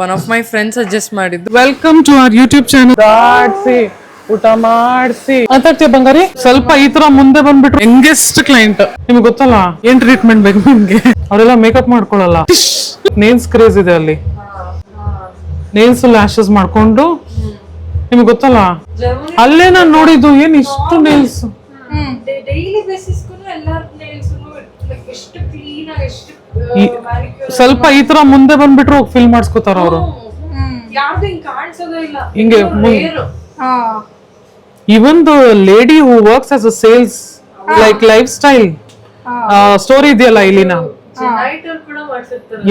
One of my friends suggest ಮಾಡಿದ್ದು. Welcome to our YouTube channel. ದಾಟ್ಸಿ ಊಟ ಮಾಡಿಸಿ ಮಾತಾಡ್ತೀಯ ಬಂಗಾರಿ. ಸ್ವಲ್ಪ ಈ ತರ ಮುಂದೆ ಬಂದ್ಬಿಟ್ರು ಯಂಗೆಸ್ಟ್ ಕ್ಲೈಂಟ್. ನಿಮ್ಗೆ ಗೊತ್ತಲ್ಲ ಏನ್ ಟ್ರೀಟ್ಮೆಂಟ್ ಬೇಕು ನಿಮ್ಗೆ. ಅವರೆಲ್ಲ ಮೇಕಪ್ ಮಾಡ್ಕೊಳಲ್ಲ. ನೇಲ್ಸ್ ಕ್ರೇಜ್ ಇದೆ ಅಲ್ಲಿ. ನೇಲ್ಸ್ ಲ್ಯಾಶಸ್ ಮಾಡ್ಕೊಂಡು ನಿಮ್ಗೆ ಗೊತ್ತಲ್ಲ ಅಲ್ಲೇ ನಾನು ನೋಡಿದ್ದು ಏನ್ ಇಷ್ಟು ನೇಲ್ಸ್. ಡೈಲಿ ಬೇಸಿಸ್ ಎಲ್ಲಾ ನೇಲ್ಸ್ ಎಷ್ಟು ಕ್ಲೀನ್ ಆಗಿ ಎಷ್ಟು ಸ್ವಲ್ಪ ಈ ತರ ಮುಂದೆ ಬಂದ್ಬಿಟ್ರು ಫಿಲ್ ಮಾಡಿಸ್ಕೊತಾರ ಅವರು. ಯಾವ್ದು ಹಿಂಗ್ ಕಾಣಿಸೋದೇ ಇಲ್ಲ ಹಿಂಗೆ. Even the lady who works as a sales like lifestyle story ಇದೆಯಲ್ಲ ಇಲ್ಲಿನ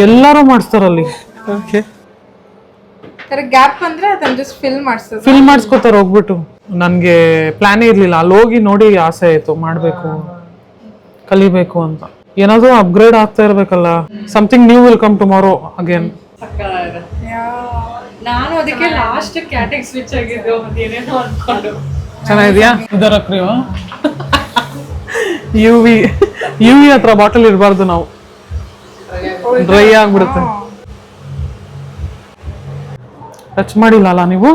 ಎಲ್ಲರೂ ಮಾಡಿಸ್ತಾರಲ್ಲಿ. ಗ್ಯಾಪ್ ಅಂದ್ರೆ ಅದನ್ನ ಜಸ್ಟ್ ಫಿಲ್ ಮಾಡಿಸ್ಕೊತಾರ ಹೋಗ್ಬಿಟ್ಟು. ನನ್ಗೆ ಪ್ಲಾನೇ ಇರ್ಲಿಲ್ಲ, ಅಲ್ಲಿ ಹೋಗಿ ನೋಡಿ ಆಸೆ ಆಯ್ತು ಮಾಡ್ಬೇಕು ಕಲಿಬೇಕು ಅಂತ. ಏನಾದ್ರು ಅಪ್ಗ್ರೇಡ್ ಆಗ್ತಾ ಇರ್ಬೇಕಲ್ಲ. Something new will come tomorrow again. ನಾನು ಅದಕ್ಕೆ ಲಾಸ್ಟ್ ಕ್ಯಾಟೆಗ್ ಸ್ವಿಚ್ ಆಗಿದ್ದು ಏನೇನೋ ಅನ್ಕೊಂಡು. ಚೆನ್ನಾಗಿದ್ಯಾ? ಇದರ ಕ್ರೀಮ್ ಯುವಿ ಹತ್ರ ಬಾಟಲ್ ಇರಬಾರ್ದು, ನಾವು ಡ್ರೈ ಆಗ್ಬಿಡುತ್ತೆ. ಟಚ್ ಮಾಡಿಲ್ಲ ಅಲ್ಲ ನೀವು?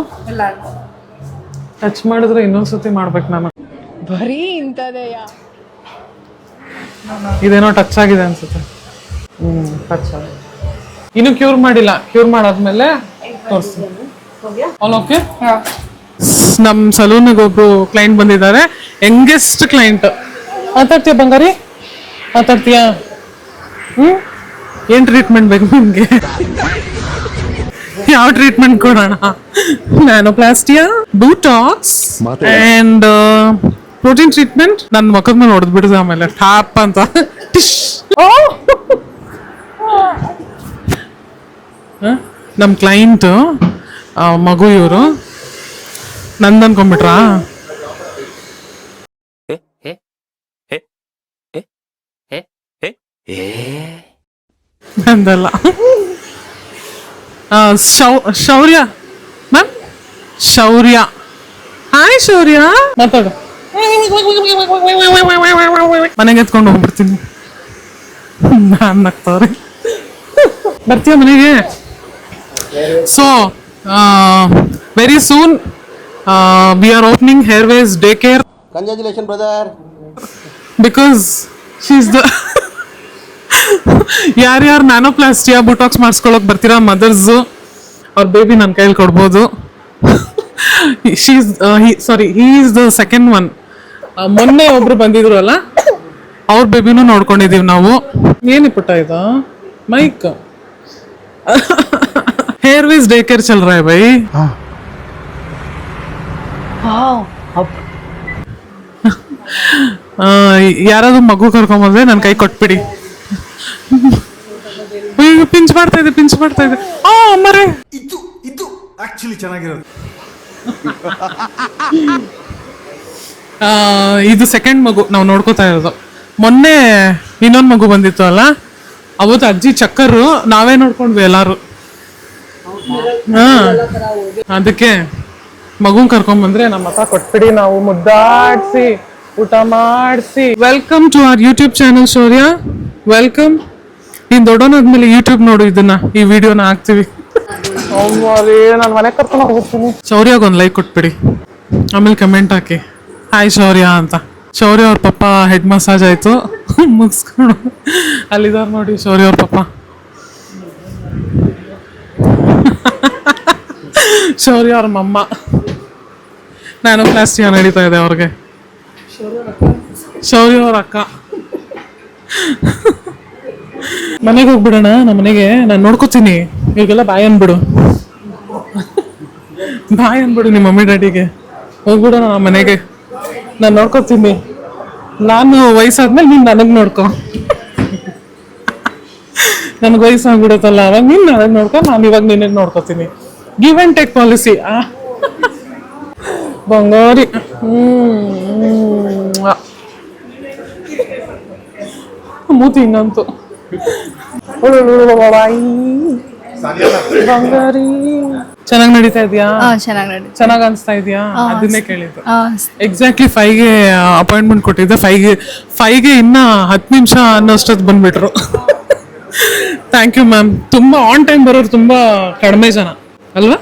ಟಚ್ ಮಾಡಿದ್ರೆ ಇನ್ನೊಂದ್ಸತಿ ಮಾಡ್ಬೇಕು ನಾನು. ಬರೀ ಇಂಥದೆಯ ಇದೇನೋ ಟಚ್ ಆಗಿದೆ ಅನ್ಸುತ್ತೆ. ಟಚ್ ಆಗಿದೆ. ಇನ್ನು ಕ್ಯೂರ್ ಮಾಡಿಲ್ಲ. ಕ್ಯೂರ್ ಮಾಡಾದ್ಮೇಲೆ ತೋರಿಸ್ತೀನಿ. ಓಕೆ. ನಮ್ ಸಲೂನ್ಗೆ ಒಬ್ರು ಕ್ಲೈಂಟ್ ಬಂದಿದ್ದಾರೆ, ಯಂಗೆಸ್ಟ್ ಕ್ಲೈಂಟ್. ಮಾತಾಡ್ತೀಯ ಬಂಗಾರಿ? ಮಾತಾಡ್ತೀಯಾ? ಏನ್ ಟ್ರೀಟ್ಮೆಂಟ್ ಬೇಕು ನಿಮ್ಗೆ? ಯಾವ ಟ್ರೀಟ್ಮೆಂಟ್ ಕೊಡೋಣ? ನ್ಯಾನೋಪ್ಲಾಸ್ಟಿಯಾ, ಬೂಟಾಕ್ಸ್ ಅಂಡ್ ಪ್ರೋಟೀನ್ ಟ್ರೀಟ್ಮೆಂಟ್. ನನ್ನ ಮುಖದ ಮೇಲೆ ಹೊಡೆದ್ ಬಿಡುದು ಆಮೇಲೆ ಟಾಪ್ ಅಂತ. ನಮ್ ಕ್ಲೈಂಟ್ ಮಗು ಇವರು ನಂದು ಅನ್ಕೊಂಡ್ಬಿಟ್ರಾ? ನಂದಲ್ಲ. ಶೌರ್ಯ ಮ್ಯಾಮ್, ಶೌರ್ಯ. ಹಾಯ್ ಶೌರ್ಯ, ಮಾತಾಡು. ಮನೆಗೆ ಎತ್ಕೊಂಡು ಹೋಗ್ಬಿಡ್ತೀನಿ. ನಾನ್ ನಗ್ತವ್ರೆ. ಬರ್ತೀಯ ಮನೆಗೆ? So very soon we are opening Hairways Daycare. Congratulations, brother. Because she's the ಯಾರ್ಯಾರು ನ್ಯಾನೋಪ್ಲಾಸ್ಟಿಯಾ ಬೂಟಾಕ್ಸ್ ಮಾಡಿಸ್ಕೊಳಕ್ ಬರ್ತೀರಾ ಮದರ್ಸ್ ಅವ್ರ ಬೇಬಿ ನನ್ನ ಕೈಯಲ್ಲಿ ಕೊಡ್ಬೋದು. he is the second one. ಮೊನ್ನೆ ಒಬ್ರು ಬಂದಿದ್ರು ಅಲ್ಲ, ಅವ್ರ ಬೇಬಿನೂ ನೋಡ್ಕೊಂಡಿದೀವಿ ನಾವು. ಏನಿ ಪುಟ್ಟ ಇದು ಮೈಕ್. Hairways Daycare ಚಲ್ ರहा है भाई. ಯಾರಾದ್ರೂ ಮಗು ಕರ್ಕೊಂಬಂದ್ರೆ ನನ್ನ ಕೈ ಕೊಟ್ಬಿಡಿ. ಪಿಂಚ್ ಮಾಡ್ತಾ ಇದೆ. ಮರೆ ಇದು ಆಕ್ಚುಲಿ ಚೆನ್ನಾಗಿರೋದು. ಇದು ಸೆಕೆಂಡ್ ಮಗು ನಾವು ನೋಡ್ಕೋತಾ ಇರೋದು. ಮೊನ್ನೆ ಇನ್ನೊಂದು ಮಗು ಬಂದಿತ್ತು ಅಲ್ಲ, ಅವತ್ತು ಅಜ್ಜಿ ಚಕ್ಕರು ನಾವೇ ನೋಡ್ಕೊಂಡ್ವಿ ಎಲ್ಲಾರು. ಅದಕ್ಕೆ ಮಗುನ್ ಕರ್ಕೊಂಡ್ ಬಂದ್ರೆ ನಮ್ಮ ಹತ್ರ ಕೊಟ್ಬಿಡಿ, ನಾವು ಮುದ್ದಾಡ್ಸಿ ಊಟ ಮಾಡಿಸಿ. Welcome to our YouTube channel Shaurya. Welcome. ನೀನ್ ದೊಡ್ಡವನಾದ್ಮೇಲೆ ಯೂಟ್ಯೂಬ್ ನೋಡು, ಇದನ್ನ ಈ ವಿಡಿಯೋನ ಹಾಕ್ತಿವಿ. ನಾನು ಮನೆ ಕರ್ಕೊಂಡು ಹೋಗ್ತೀನಿ. ಶೌರ್ಯಾಗ ಒಂದು ಲೈಕ್ ಕೊಟ್ಬಿಡಿ, ಆಮೇಲೆ ಕಮೆಂಟ್ ಹಾಕಿ ಹಾಯ್ ಶೌರ್ಯ ಅಂತ. ಶೌರ್ಯ ಅವ್ರ ಪಪ್ಪ ಹೆಡ್ ಮಸಾಜ್ ಆಯ್ತು ಮುಗಿಸ್ಕೊಂಡು ಅಲ್ಲಿದಾರ ನೋಡಿ ಶೌರ್ಯ ಅವ್ರ ಪಪ್ಪ. ಶೌರ್ಯ ಅವ್ರ ಮಮ್ಮ ನ್ಯಾನೋಪ್ಲಾಸ್ಟಿಯಾ ನಡೀತಾ ಇದೆ ಅವ್ರಿಗೆ. ಶೌರ್ಯ ಅವ್ರ ಅಕ್ಕ. ಮನೆಗೆ ಹೋಗ್ಬಿಡೋಣ. ನಮ್ಮ ಮನೆಗೆ ನಾನು ನೋಡ್ಕೋತೀನಿ. ಈಗೆಲ್ಲ ಬಾಯ್ ಅನ್ಬಿಡು ನಿಮ್ಮ ಮಮ್ಮಿ ಡ್ಯಾಡಿಗೆ. ಹೋಗ್ಬಿಡೋಣ ನಮ್ಮ ಮನೆಗೆ. ನಾನು ನೋಡ್ಕೋತೀನಿ. ನಾನು ವಯಸ್ಸಾದ್ಮೇಲೆ ನೀನು ನನಗೆ ನೋಡ್ಕೊ. ನನಗೆ ವಯಸ್ಸಾಗ್ಬಿಡುತ್ತಲ್ಲ, ಅವಾಗ ನೀನು ನನಗೆ ನೋಡ್ಕೊ, ನಾನು ಇವಾಗ ನಿನಗೆ ನೋಡ್ಕೋತೀನಿ. Give and take policy. ಬಂಗಾರಿ. ಮೂತಿ ಹಿಂಗಂತು. ಬಂಗಾರಿ. ಚೆನ್ನಾಗಿ ನಡೀತಾ ಇದೆಯಾ? ಚೆನ್ನಾಗಿ ಅನ್ಸ್ತಾ ಇದೆಯಾ? ಅದನ್ನೇ ಕೇಳಿದ್ದು. ಎಕ್ಸಾಕ್ಟ್ಲಿ 5ಗೆ ಅಪಾಯಿಂಟ್ಮೆಂಟ್ ಕೊಟ್ಟಿದ್ದೆ. 5ಗೆ ಇನ್ನ 10 ನಿಮಿಷ ಅನ್ನೋಷ್ಟೊತ್ತು ಬಂದ್ಬಿಟ್ರು. Thank you ma'am. ತುಂಬ ಆನ್ ಟೈಮ್ ಬರೋರು ತುಂಬ ಕಡಿಮೆ ಜನ ಅಲ್ವಾ?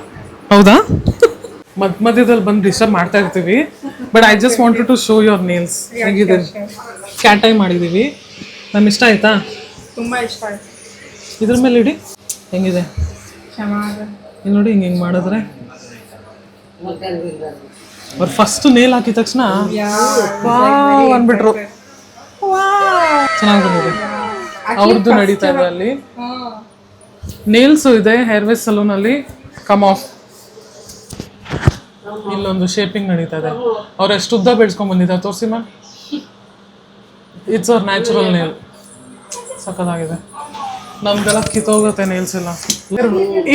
ಹೌದಾ? ಮಧ್ಯದಲ್ಲಿ ಬಂದು ಡಿಸ್ಟರ್ಬ್ ಮಾಡ್ತಾ ಇರ್ತೀವಿ. But I just wanted to show your nails. ಹೇಗಿದೆ? ಕ್ಯಾಟ್ ಐ ಮಾಡಿದ್ದೀವಿ. ಮ್ಯಾಮ್ ಇಷ್ಟ ಆಯ್ತಾ? ತುಂಬ ಇಷ್ಟ ಆಯ್ತು. ಇದ್ರ ಮೇಲೆ ಇಡಿ. ಹೆಂಗಿದೆ? ಇಲ್ಲಿ ನೋಡಿ, ಹಿಂಗೆ ಮಾಡಿದ್ರೆ ಅವ್ರು ಫಸ್ಟ್ ನೇಲ್ ಹಾಕಿದ ತಕ್ಷಣ ಅಂದ್ಬಿಟ್ರು. ಚೆನ್ನಾಗಿ ಬಂದಿದೆ. ಅವ್ರದ್ದು ನಡೀತಾ ಇದೆ ಅಲ್ಲಿ. ನೇಲ್ಸು ಇದೆ ಹೇರ್ ವೇಸ್ ಸಲೂನ್ ಅಲ್ಲಿ. Come of. ಇಲ್ಲೊಂದು ಶೇಪಿಂಗ್ ನಡೀತಾ ಇದೆ. ಅವ್ರು ಎಷ್ಟು ಉದ್ದ ಬೆಳೆಸ್ಕೊಂಡ್ ಬಂದಿದ್ದಾರೆ ತೋರಿಸಿ ma'am. It's hour natural nail. ಸಕ್ಕತ್ತಾಗಿದೆ. ನಮ್ದೆಲ್ಲ ಕಿತ್ತೋಗುತ್ತೆ ನೇಲ್ಸ್ ಎಲ್ಲ.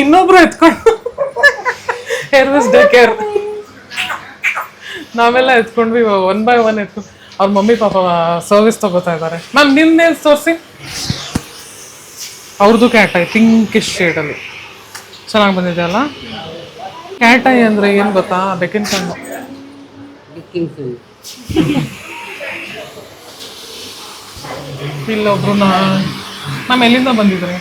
ಇನ್ನೊಬ್ರು ಎತ್ಕೊಂಡು ಹೇರ್ ವೇಸ್ ಡೇ ಕೇರ್ ನಾವೆಲ್ಲ ಎತ್ಕೊಂಡ್ವಿ. 1 by 1 ಎತ್ಕೊಂಡು ಅವ್ರ ಮಮ್ಮಿ ಪಾಪ ಸರ್ವಿಸ್ ತಗೋತಾ ಇದ್ದಾರೆ. ಮ್ಯಾಮ್ ನಿಮ್ ನೇಲ್ಸ್ ತೋರಿಸಿ. ಅವ್ರದ್ದು ಕ್ಯಾಟ್ ಐ ಪಿಂಕಿಶ್ ಶೇಡಲ್ಲಿ ಚೆನ್ನಾಗಿ ಬಂದಿದೆ ಅಲ್ಲ. ಕ್ಯಾಟ್ ಐ ಅಂದರೆ ಏನು ಗೊತ್ತಾ? ಬೆಕ್ಕಿನ ಕಣ್ಣು. ಇಲ್ಲೊಬ್ರು ನಮ್ಮ ಎಲ್ಲಿಂದ ಬಂದಿದ್ರಿ?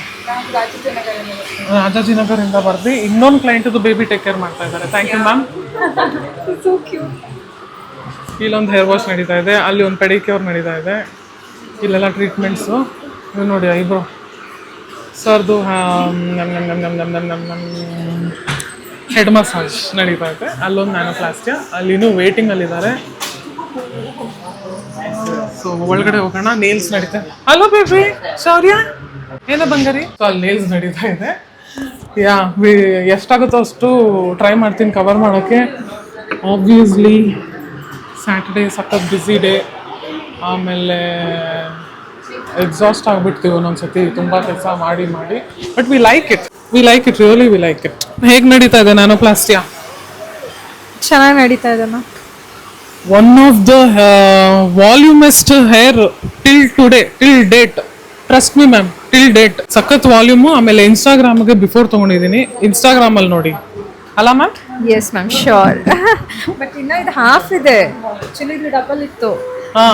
ರಾಜಾಜಿನಗರಿಂದ ಬರ್ದು ಇನ್ನೊಂದು ಕ್ಲೈಂಟದು ಬೇಬಿ ಟೇಕ್ ಕೇರ್ ಮಾಡ್ತಾ ಇದ್ದಾರೆ. Thank you ma'am. ಇಲ್ಲೊಂದು ಹೇರ್ ವಾಶ್ ನಡೀತಾ ಇದೆ, ಅಲ್ಲಿ ಒಂದು ಪೆಡಿಕ್ಯೂರ್ ನಡೀತಾ ಇದೆ, ಇಲ್ಲೆಲ್ಲ ಟ್ರೀಟ್ಮೆಂಟ್ಸು. ನೀವು ನೋಡಿ ಐಬ್ರೋ ಸರ್ದು ಹೆಡ್ ಮಸಾಜ್ ನಡೀತಾ ಇದೆ. ಅಲ್ಲೊಂದು ನ್ಯಾನೋಪ್ಲಾಸ್ಟಿಯಾ, ಅಲ್ಲಿನೂ ವೇಟಿಂಗಲ್ಲಿದ್ದಾರೆ. ಸೊ ಒಳಗಡೆ ಹೋಗೋಣ. ನೇಲ್ಸ್ ನಡೀತಾ ಇದೆ. ಹಲೋ ಬೇಬಿ ಶೌರ್ಯ, ಏನೋ ಬಂಗಾರಿ. ಸೊ ಅಲ್ಲಿ ನೇಲ್ಸ್ ನಡೀತಾ ಇದೆ. ಎಷ್ಟಾಗುತ್ತೋ ಅಷ್ಟು ಟ್ರೈ ಮಾಡ್ತೀನಿ ಕವರ್ ಮಾಡೋಕ್ಕೆ. ಆಬ್ವಿಯಸ್ಲಿ ಸ್ಯಾಟರ್ಡೇ ಸಖತ್ ಬ್ಯುಸಿ ಡೇ. ಆಮೇಲೆ ಎಕ್ಸಾಸ್ಟ್ ಆಗಿಬಿಡ್ತೀವಿ ಒಂದೊಂದ್ಸತಿ ತುಂಬ ಕೆಲಸ ಮಾಡಿ. But we like it really we like it. ಹೇಗೆ ನಡೀತಾ ಇದೆ ನ್ಯಾನೋಪ್ಲಾಸ್ಟಿಯಾ? ಚೆನ್ನಾಗಿ ನಡೀತಾ ಇದೆ. ಒನ್ ಆಫ್ ದ ವಾಲ್ಯೂಮೆಸ್ಟ್ hair till date. Trust me ma'am, till date ಸಖತ್ ವಾಲ್ಯೂಮು. ಆಮೇಲೆ ಇನ್ಸ್ಟಾಗ್ರಾಮ್ಗೆ ಬಿಫೋರ್ ತೊಗೊಂಡಿದ್ದೀನಿ. ಇನ್ಸ್ಟಾಗ್ರಾಮಲ್ಲಿ ನೋಡಿ ಅಲ್ಲ ma'am? Yes ma'am, sure. But ಇನ್ನೂ ಇದು ಹಾಫ್ ಇದೆ. ಆಕ್ಚುಲಿ ಇದು ಡಬಲ್ ಇತ್ತು.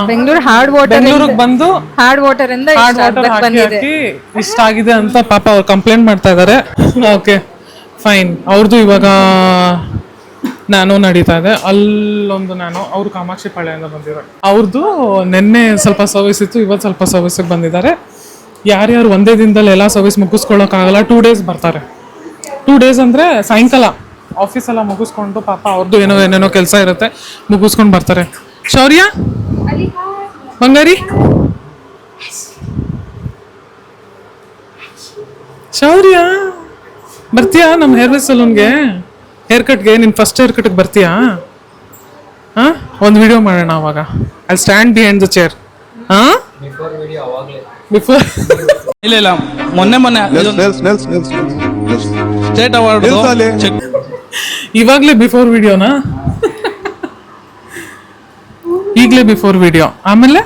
ಬೆಂಗಳೂರು ಬೆಂಗಳೂರಿಗೆ ಬಂದು ಹಾರ್ಡ್ ವಾಟರ್ ಇಂದ ಹಾಕಿ ಇಷ್ಟ ಆಗಿದೆ ಅಂತ ಪಾಪ ಅವ್ರು ಕಂಪ್ಲೇಂಟ್ ಮಾಡ್ತಾ ಇದ್ದಾರೆ. Okay fine. ಅವ್ರದ್ದು ಇವಾಗ ನ್ಯಾನೋ ನಡೀತಾ ಇದೆ. ಅಲ್ಲೊಂದು ನ್ಯಾನೋ, ಅವರು ಕಾಮಾಕ್ಷಿ ಪಾಳ್ಯದಿಂದ ಬಂದಿದ್ದಾರೆ. ಅವ್ರದ್ದು ನಿನ್ನೆ ಸ್ವಲ್ಪ ಸರ್ವಿಸ್ ಇತ್ತು, ಇವತ್ತು ಸ್ವಲ್ಪ ಸರ್ವಿಸಿಗೆ ಬಂದಿದ್ದಾರೆ. ಯಾರ್ಯಾರು ಒಂದೇ ದಿನದಲ್ಲಿ ಎಲ್ಲ ಸರ್ವಿಸ್ ಮುಗಿಸ್ಕೊಳ್ಳೋಕ್ಕಾಗಲ್ಲ, 2 days ಬರ್ತಾರೆ. 2 days ಅಂದರೆ ಸಾಯಂಕಾಲ ಆಫೀಸೆಲ್ಲ ಮುಗಿಸ್ಕೊಂಡು ಪಾಪ ಅವ್ರದ್ದು ಏನೇನೋ ಕೆಲಸ ಇರುತ್ತೆ, ಮುಗಿಸ್ಕೊಂಡು ಬರ್ತಾರೆ. ಶೌರ್ಯ ಬಂಗಾರಿ, ಶೌರ್ಯ ಬರ್ತೀಯಾ ನಮ್ಮ ಹೇರ್ ವೇಸ್ ಸಲೂನ್ಗೆ? ಹೇರ್ ಕಟ್ಗೆ ನಿನ್ನ ಫಸ್ಟ್ ಹೇರ್ ಕಟ್ಗೆ ಬರ್ತೀಯಾ? ಹಾಂ, ಒಂದು ವಿಡಿಯೋ ಮಾಡೋಣ ಅವಾಗ. I stand behind the chair. ಹಾಂ, ಬಿಫೋರ್ ಇಲ್ಲ ಮೊನ್ನೆ ಸ್ಟೇಟ್ ಅವಾರ್ಡ್ ಇವಾಗಲೇ ಬಿಫೋರ್ ವಿಡಿಯೋನಾ? ಈಗಲೇ ಬಿಫೋರ್ ವಿಡಿಯೋ, ಆಮೇಲೆ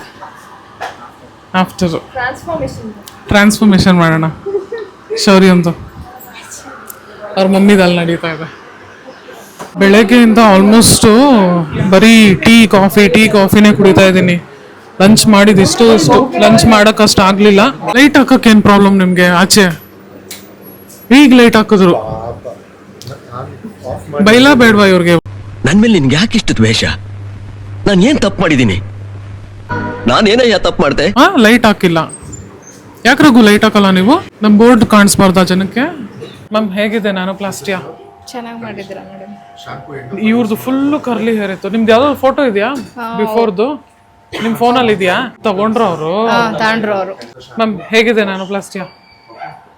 ಆಫ್ಟರ್ ಟ್ರಾನ್ಸ್ಫಾರ್ಮೇಶನ್ ಮಾಡೋಣ. ಶೌರ್ಯ ಒಂದು ಅವ್ರ ಮಮ್ಮಿದಲ್ಲಿ ನಡೀತಾ ಇದೆ. ಬೆಳಗ್ಗೆಯಿಂದ ಆಲ್ಮೋಸ್ಟು ಬರೀ ಟೀ ಕಾಫಿನೇ ಕುಡಿತಾ ಇದ್ದೀನಿ. ಲಂಚ್ ಮಾಡಿದ್ದು ಇಷ್ಟು ಲಂಚ್ ಮಾಡೋಕ್ಕಷ್ಟು ಆಗಲಿಲ್ಲ. ಲೈಟ್ ಹಾಕೋಕೆ ಏನು ಪ್ರಾಬ್ಲಮ್ ನಿಮಗೆ? ಆಚೆ ಈಗ ಲೈಟ್ ಹಾಕಿದ್ರು. ಬೈಲಾ ಬೇಡವಾ ಇವ್ರಿಗೆ? ನನ್ನ ಮೇಲೆ ನಿನ್ಗೆ ಯಾಕೆ ಇಷ್ಟು ದ್ವೇಷ? ನಾನು ಏನು ತಪ್ಪು ಮಾಡಿದ್ದೀನಿ? ನಾನೇನಯ್ಯ ತಪ್ಪು ಮಾಡಿದೆ? ಲೈಟ್ ಹಾಕಿಲ್ಲ. ಯಾಕೆ ರಘು ಲೈಟ್ ಹಾಕಲ್ಲ ನೀವು? ನಮ್ಮ ಬೋರ್ಡ್ ಕಾಣಿಸ್ಬಾರ್ದಾ ಜನಕ್ಕೆ? ಮ್ಯಾಮ್ ಹೇಗಿದೆ ನ್ಯಾನೋಪ್ಲಾಸ್ಟಿಯಾ? ಚೆನ್ನಾಗಿ ಮಾಡಿದ್ದೀರಾ ಮೇಡಮ್. ಇವ್ರದ್ದು ಫುಲ್ಲು ಕರ್ಲಿ ಹೇರ್ ಇತ್ತು. ನಿಮ್ದು ಯಾವ್ದಾದ್ರು ಫೋಟೋ ಇದೆಯಾ ಬಿಫೋರ್ದು? ನಿಮ್ಮ ಫೋನಲ್ಲಿ ಇದೆಯಾ? ತಗೊಂಡ್ರು ಅವರು? ತಾಂಡ್ರು ಅವರು. ಮ್ಯಾಮ್ ಹೇಗಿದೆ ನ್ಯಾನೋಪ್ಲಾಸ್ಟಿಯಾ?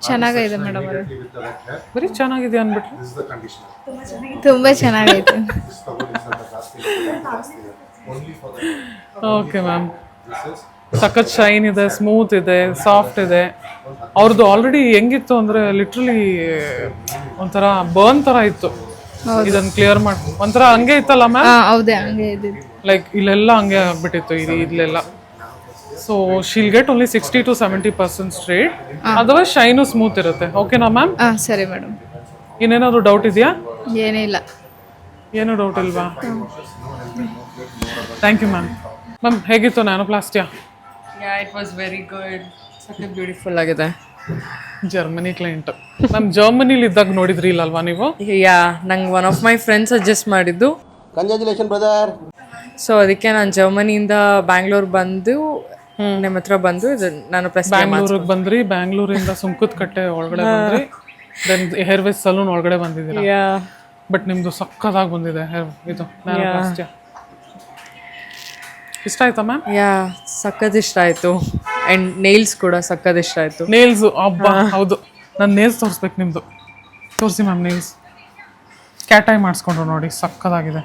ಚೆನ್ನಾಗಿದೆ ಮೇಡಮ್. ಬರೀ ಚೆನ್ನಾಗಿದೆ ಅಂದ್ಬಿಟ್ರೆ ತುಂಬಾ ಚೆನ್ನಾಗೈತೆ. Okay ma'am. ಸಖತ್ ಶೈನ್ ಇದೆ, ಸ್ಮೂತ್ ಇದೆ, ಸಾಫ್ಟ್ ಇದೆ. ಅವ್ರದ್ದು ಆಲ್ರೆಡಿ ಹೆಂಗಿತ್ತು ಅಂದರೆ ಲಿಟ್ರಲಿ ಒಂಥರ ಬರ್ನ್ ಥರ ಇತ್ತು. ಇದನ್ನು ಕ್ಲಿಯರ್ ಮಾಡಿ ಒಂಥರ ಹಂಗೆ ಇತ್ತಲ್ಲ ಮ್ಯಾಮ್? ಹೌದೇ, ಹಂಗೆ ಇದೆ. ಲೈಕ್ ಇಲ್ಲೆಲ್ಲ ಹಂಗೆ ಆಗ್ಬಿಟ್ಟಿತ್ತು ಇಲ್ಲೆಲ್ಲ. So she'll get only 60 to 70% straight. Otherwise shine smooth ಇರುತ್ತೆ. ಓಕೆನಾ ಮ್ಯಾಮ್? ಸರಿ ಮೇಡಮ್. ಇನ್ನೇನಾದ್ರು ಡೌಟ್ ಇದೆಯಾ? ಏನಿಲ್ಲ. ಏನೂ ಡೌಟ್ ಇಲ್ವಾ? Thank you ma'am. ಮ್ಯಾಮ್ ಹೇಗಿತ್ತು nanoplastia? It was very good. ಸಖತ್ ಬ್ಯೂಟಿಫುಲ್ ಆಗಿದೆ. Germany client. ನಾನು ಜರ್ಮನಿಲಿ ಇದ್ದಾಗ ನೋಡಿದ್ರಿ ಇಲ್ಲಲ್ವಾ ನೀವು? ಯಾ ನಂಗೆ one of my friends suggest ಮಾಡಿದ್ದು. Congratulation brother. ಸೊ ಅದಕ್ಕೆ ನಾನು ಜರ್ಮನಿಯಿಂದ ಬ್ಯಾಂಗ್ಳೂರ್ ಬಂದು ನಿಮ್ಮ ಹತ್ರ ಬಂದು ಇದು ನಾನು ಪ್ರೆಸ್ ಬ್ಯಾಂಗ್ಳೂರಿಗೆ ಬಂದ್ರಿ, ಬ್ಯಾಂಗ್ಳೂರಿಂದ ಸುಂಕದಕಟ್ಟೆ ಒಳಗಡೆ ಬಂದ್ರಿ, ದೆನ್ ಹೇರ್ವೇಸ್ ಸಲೂನ್ ಒಳಗಡೆ ಬಂದಿದ್ದೀರಾ. ಯಾ ಬಟ್ ನಿಮ್ದು ಸಕ್ಕದಾಗಿ ಬಂದಿದೆ ಇದು ನ್ಯಾನೋಪ್ಲಾಸ್ಟಿಯ. ಇಷ್ಟ ಆಯ್ತಾ ಮ್ಯಾಮ್? ಯಾ ಸಕ್ಕತ್ ಇಷ್ಟ ಆಯಿತು. ಆ್ಯಂಡ್ ನೇಲ್ಸ್ ಕೂಡ ಸಕ್ಕತ್ ಇಷ್ಟ ಆಯಿತು. ನೇಲ್ಸು ಹಬ್ಬ. ಹೌದು, ನಾನು ನೇಲ್ಸ್ ತೋರಿಸ್ಬೇಕು ನಿಮ್ಮದು. ತೋರಿಸಿ ಮ್ಯಾಮ್ ನೇಲ್ಸ್. ಕ್ಯಾಟ್ ಐ ಮಾಡಿಸ್ಕೊಂಡ್ರು ನೋಡಿ, ಸಕ್ಕದಾಗಿದೆ.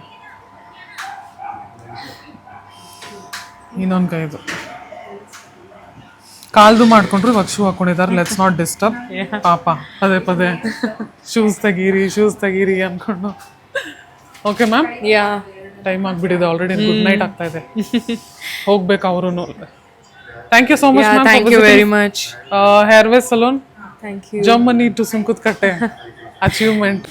ಇನ್ನೊಂದು ಕೈದು ಕಾಲ್ದು ಮಾಡ್ಕೊಂಡ್ರು, ಇವಾಗ ಶೂ ಹಾಕೊಂಡಿದ್ದಾರೆ. ಲೆಟ್ಸ್ ನಾಟ್ ಡಿಸ್ಟರ್ಬ್ ಪಾಪ. ಪದೇ ಶೂಸ್ ತೆಗೀರಿ ಅನ್ಕೊಂಡು. ಓಕೆ ಮ್ಯಾಮ್, ಯಾ ಟೈಮ್ ಆಗಿಬಿಟ್ಟಿದೆ ಆಲ್ರೆಡಿ. ಗುಡ್ ನೈಟ್ ಆಗ್ತಾ ಇದೆ, ಹೋಗ್ಬೇಕು ಅವರು. Thank you so much ma'am. Thank you very much. Hairways salon thank you. Germany to Sunkadakatte achievement.